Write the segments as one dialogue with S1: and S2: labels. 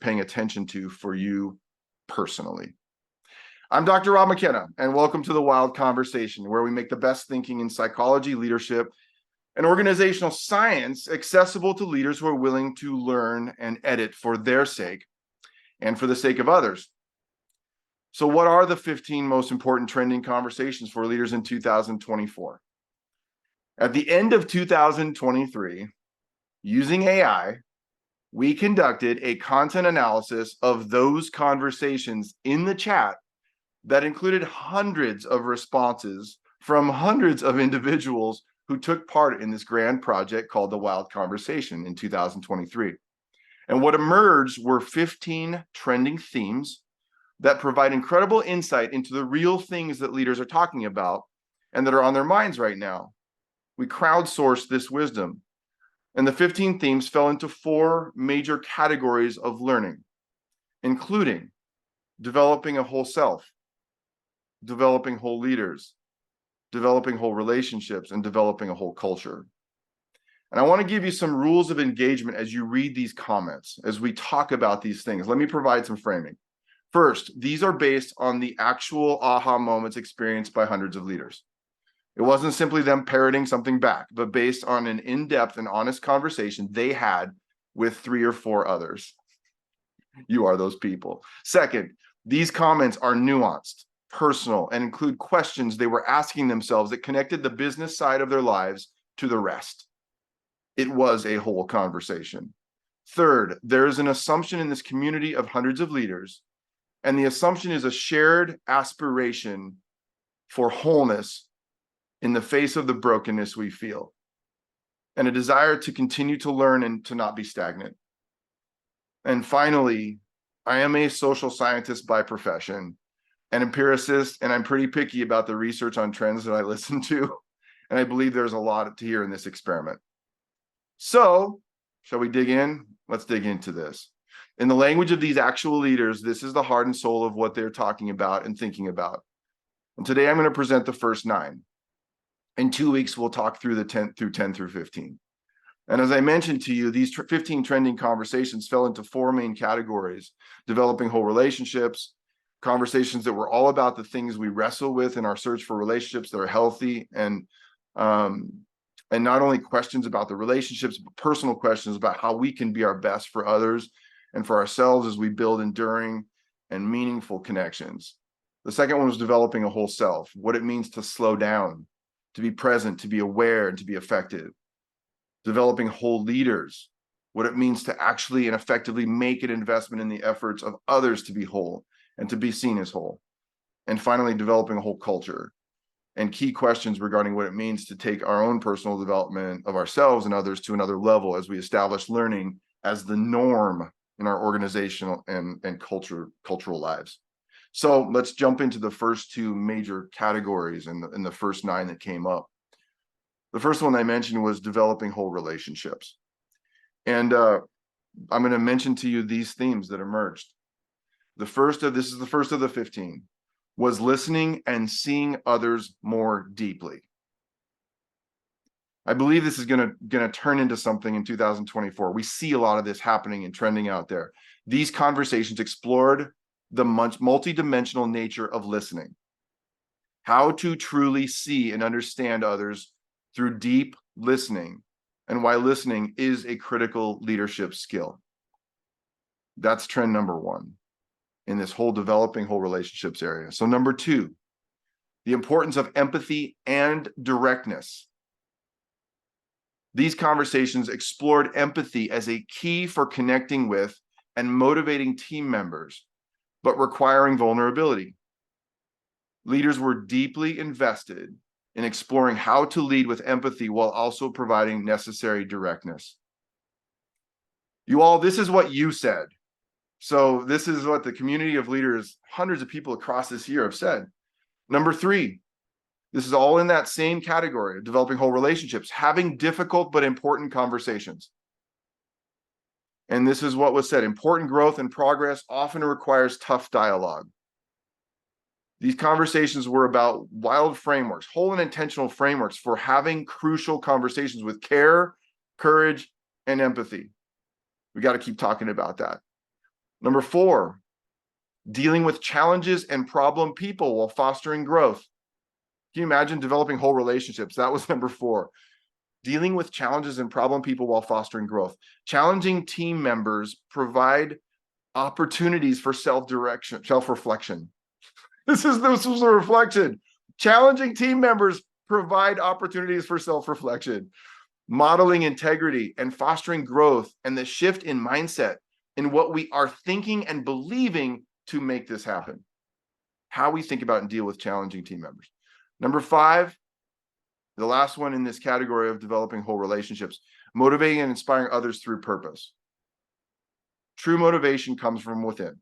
S1: paying attention to for you personally. I'm Dr. Rob McKenna, and welcome to the WiLD Conversation, where we make the best thinking in psychology, leadership, and organizational science accessible to leaders who are willing to learn and edit for their sake and for the sake of others. So what are the 15 most important trending conversations for leaders in 2024? At the end of 2023, using AI, we conducted a content analysis of those conversations in the chat that included hundreds of responses from hundreds of individuals who took part in this grand project called the WiLD Conversation in 2023. And what emerged were 15 trending themes that provide incredible insight into the real things that leaders are talking about and that are on their minds right now. We crowdsourced this wisdom, and the 15 themes fell into 4 major categories of learning, including developing a whole self, developing whole leaders, developing whole relationships, and developing a whole culture. And I want to give you some rules of engagement as you read these comments, as we talk about these things. Let me provide some framing. First, these are based on the actual aha moments experienced by hundreds of leaders. It wasn't simply them parroting something back, but based on an in-depth and honest conversation they had with 3 or 4 others. You are those people. Second, these comments are nuanced, personal, and include questions they were asking themselves that connected the business side of their lives to the rest. It was a whole conversation. Third, there is an assumption in this community of hundreds of leaders, and the assumption is a shared aspiration for wholeness in the face of the brokenness we feel, and a desire to continue to learn and to not be stagnant. And finally, I am a social scientist by profession, an empiricist, and I'm pretty picky about the research on trends that I listen to, and I believe there's a lot to hear in this experiment. So, shall we dig in? Let's dig into this. In the language of these actual leaders, this is the heart and soul of what they're talking about and thinking about. And today I'm going to present the first 9. In 2 weeks, we'll talk through the 10 through 15. And as I mentioned to you, these 15 trending conversations fell into 4 main categories: developing whole relationships, conversations that were all about the things we wrestle with in our search for relationships that are healthy, and not only questions about the relationships, but personal questions about how we can be our best for others and for ourselves as we build enduring and meaningful connections. The second one was developing a whole self, what it means to slow down, to be present, to be aware, and to be effective. Developing whole leaders, what it means to actually and effectively make an investment in the efforts of others to be whole and to be seen as whole. And finally, developing a whole culture, and key questions regarding what it means to take our own personal development of ourselves and others to another level as we establish learning as the norm in our organizational and cultural lives. So let's jump into the first 2 major categories in the first 9 that came up. The first one I mentioned was developing whole relationships. And I'm going to mention to you these themes that emerged. This is the first of the 15, was listening and seeing others more deeply. I believe this is going to turn into something in 2024. We see a lot of this happening and trending out there. These conversations explored the multidimensional nature of listening, how to truly see and understand others through deep listening, and why listening is a critical leadership skill. That's trend number 1 in this whole developing whole relationships area. So number 2, the importance of empathy and directness. These conversations explored empathy as a key for connecting with and motivating team members, but requiring vulnerability. Leaders were deeply invested in exploring how to lead with empathy while also providing necessary directness. You all, this is what you said. So this is what the community of leaders, hundreds of people across this year, have said. Number 3, this is all in that same category of developing whole relationships, having difficult but important conversations. And this is what was said: important growth and progress often requires tough dialogue. These conversations were about WiLD frameworks, whole and intentional frameworks for having crucial conversations with care, courage, and empathy. We got to keep talking about that. Number 4, dealing with challenges and problem people while fostering growth. Can you imagine developing whole relationships? That was number 4. Dealing with challenges and problem people while fostering growth. Challenging team members provide opportunities for self-direction, self-reflection. This was a reflection. Challenging team members provide opportunities for self-reflection, modeling integrity and fostering growth and the shift in mindset in what we are thinking and believing to make this happen. How we think about and deal with challenging team members. Number 5, the last one in this category of developing whole relationships, motivating and inspiring others through purpose. True motivation comes from within,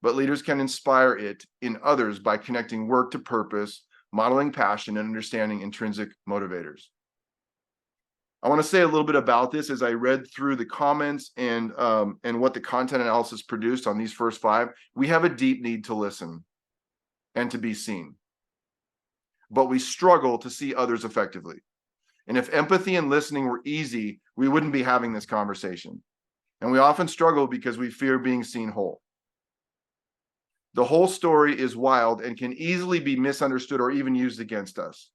S1: but leaders can inspire it in others by connecting work to purpose, modeling passion, and understanding intrinsic motivators. I want to say a little bit about this as I read through the comments and what the content analysis produced on these first 5. We have a deep need to listen and to be seen, but we struggle to see others effectively. And if empathy and listening were easy, we wouldn't be having this conversation. And we often struggle because we fear being seen whole. The whole story is wild and can easily be misunderstood or even used against us.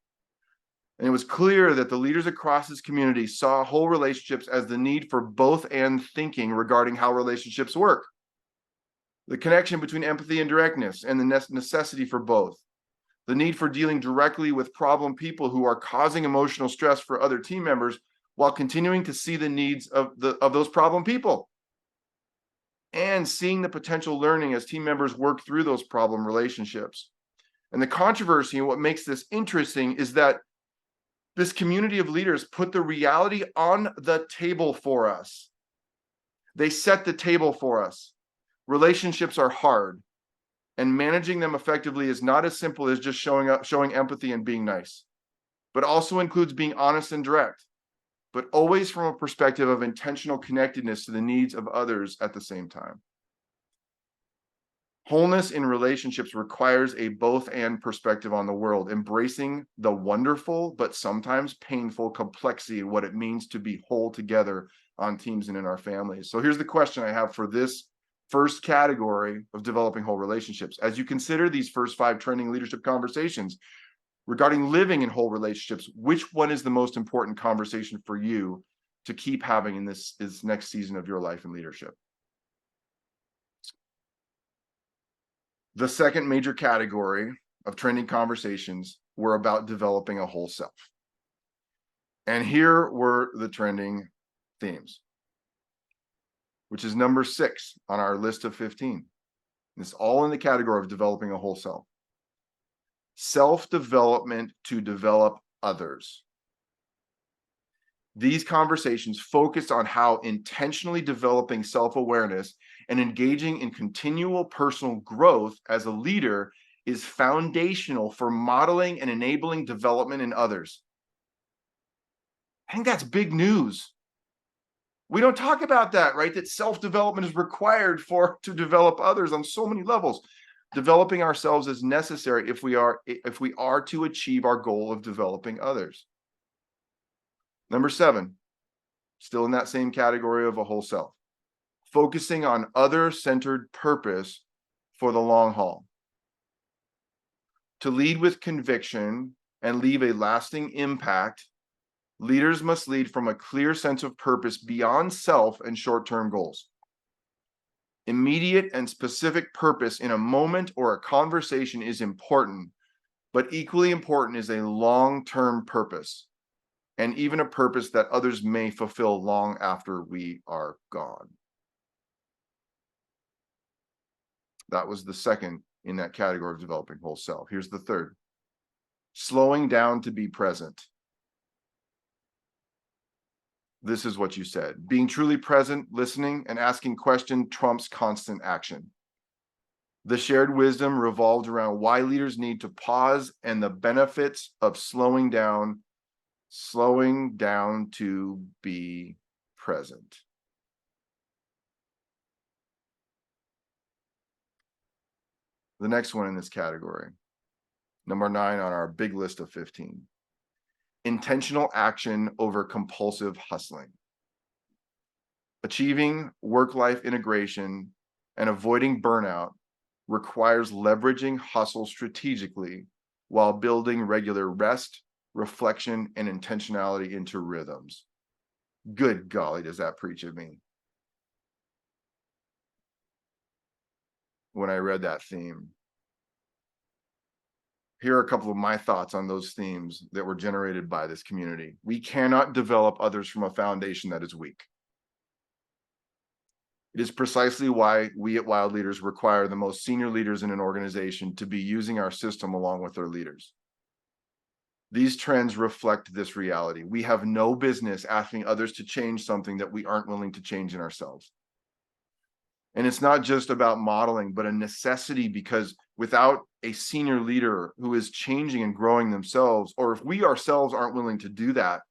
S1: And it was clear that the leaders across this community saw whole relationships as the need for both and thinking regarding how relationships work. The connection between empathy and directness and the necessity for both. The need for dealing directly with problem people who are causing emotional stress for other team members while continuing to see the needs of those problem people. And seeing the potential learning as team members work through those problem relationships. And the controversy and what makes this interesting is that this community of leaders put the reality on the table for us. They set the table for us. Relationships are hard, and managing them effectively is not as simple as just showing empathy and being nice, but also includes being honest and direct, but always from a perspective of intentional connectedness to the needs of others at the same time. Wholeness in relationships requires a both and perspective on the world, embracing the wonderful but sometimes painful complexity of what it means to be whole together on teams and in our families. So here's the question I have for this first category of developing whole relationships. As you consider these first 5 trending leadership conversations regarding living in whole relationships, which one is the most important conversation for you to keep having in this next season of your life in leadership? The second major category of trending conversations were about developing a whole self. And here were the trending themes, which is number 6 on our list of 15. It's all in the category of developing a whole self. Self-development to develop others. These conversations focused on how intentionally developing self-awareness and engaging in continual personal growth as a leader is foundational for modeling and enabling development in others. I think that's big news. We don't talk about that, right? That self-development is required to develop others on so many levels. Developing ourselves is necessary if we are to achieve our goal of developing others. Number 7, still in that same category of a whole self, focusing on other-centered purpose for the long haul. To lead with conviction and leave a lasting impact, leaders must lead from a clear sense of purpose beyond self and short-term goals. Immediate and specific purpose in a moment or a conversation is important, but equally important is a long-term purpose, and even a purpose that others may fulfill long after we are gone. That was the second in that category of developing whole self. Here's the third. Slowing down to be present. This is what you said. Being truly present, listening, and asking questions trumps constant action. The shared wisdom revolved around why leaders need to pause and the benefits of slowing down to be present. The next one in this category, number 9 on our big list of 15. Intentional action over compulsive hustling. Achieving work-life integration and avoiding burnout requires leveraging hustle strategically while building regular rest, reflection, and intentionality into rhythms. Good golly, does that preach at me when I read that theme. Here are a couple of my thoughts on those themes that were generated by this community. We cannot develop others from a foundation that is weak. It is precisely why we at WiLD Leaders require the most senior leaders in an organization to be using our system along with their leaders. These trends reflect this reality. We have no business asking others to change something that we aren't willing to change in ourselves. And it's not just about modeling, but a necessity, because without a senior leader who is changing and growing themselves, or if we ourselves aren't willing to do that,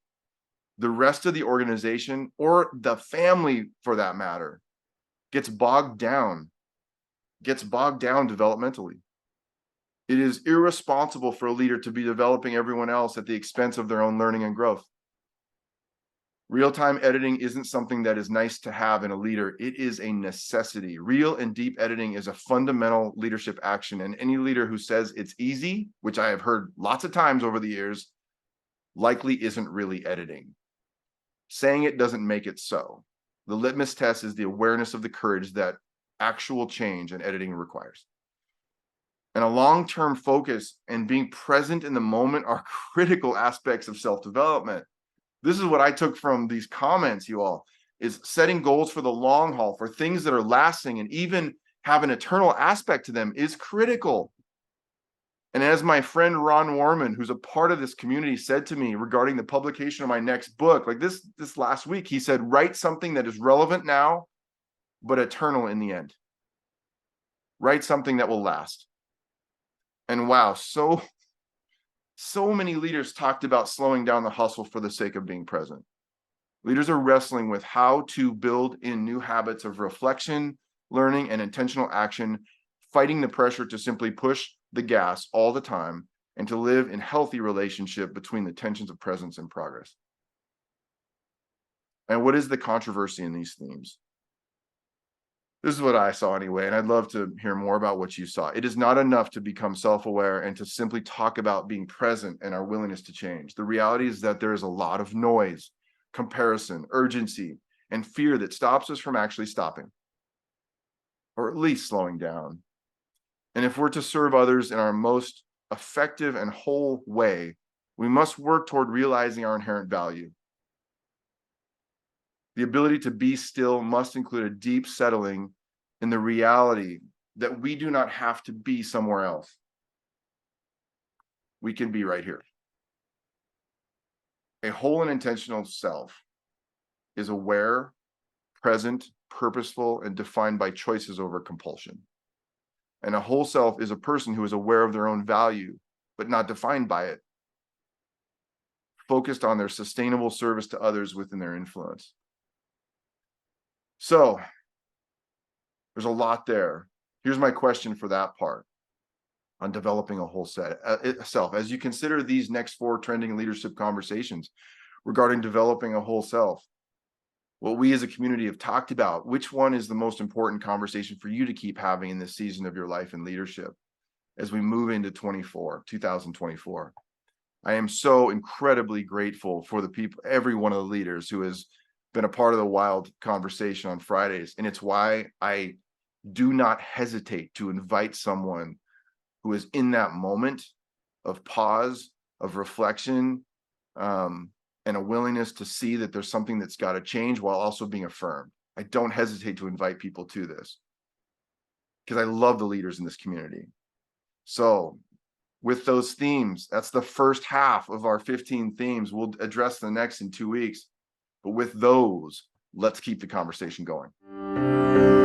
S1: the rest of the organization, or the family for that matter, gets bogged down developmentally. It is irresponsible for a leader to be developing everyone else at the expense of their own learning and growth. Real-time editing isn't something that is nice to have in a leader. It is a necessity. Real and deep editing is a fundamental leadership action, and any leader who says it's easy, which I have heard lots of times over the years, likely isn't really editing. Saying it doesn't make it so. The litmus test is the awareness of the courage that actual change and editing requires. And a long-term focus and being present in the moment are critical aspects of self-development. This is what I took from these comments, you all, is setting goals for the long haul, for things that are lasting and even have an eternal aspect to them is critical. And as my friend Ron Warman, who's a part of this community, said to me regarding the publication of my next book, like this last week, he said, write something that is relevant now, but eternal in the end. Write something that will last. And wow, so many leaders talked about slowing down the hustle for the sake of being present. Leaders are wrestling with how to build in new habits of reflection, learning, and intentional action, fighting the pressure to simply push the gas all the time and to live in healthy relationship between the tensions of presence and progress. And what is the controversy in these themes? This is what I saw anyway, and I'd love to hear more about what you saw. It is not enough to become self-aware and to simply talk about being present and our willingness to change. The reality is that there is a lot of noise, comparison, urgency, and fear that stops us from actually stopping, or at least slowing down. And if we're to serve others in our most effective and whole way, we must work toward realizing our inherent value. The ability to be still must include a deep settling in the reality that we do not have to be somewhere else. We can be right here. A whole and intentional self is aware, present, purposeful, and defined by choices over compulsion. And a whole self is a person who is aware of their own value, but not defined by it, focused on their sustainable service to others within their influence. So there's a lot there. Here's my question for that part on developing a whole self. As you consider these next 4 trending leadership conversations regarding developing a whole self, what we as a community have talked about, which one is the most important conversation for you to keep having in this season of your life in leadership as we move into 2024? I am so incredibly grateful for the people, every one of the leaders who has been a part of the WiLD conversation on Fridays. And it's why I do not hesitate to invite someone who is in that moment of pause, of reflection, and a willingness to see that there's something that's got to change while also being affirmed. I don't hesitate to invite people to this because I love the leaders in this community. So with those themes, that's the first half of our 15 themes. We'll address the next in 2 weeks. But with those, let's keep the conversation going.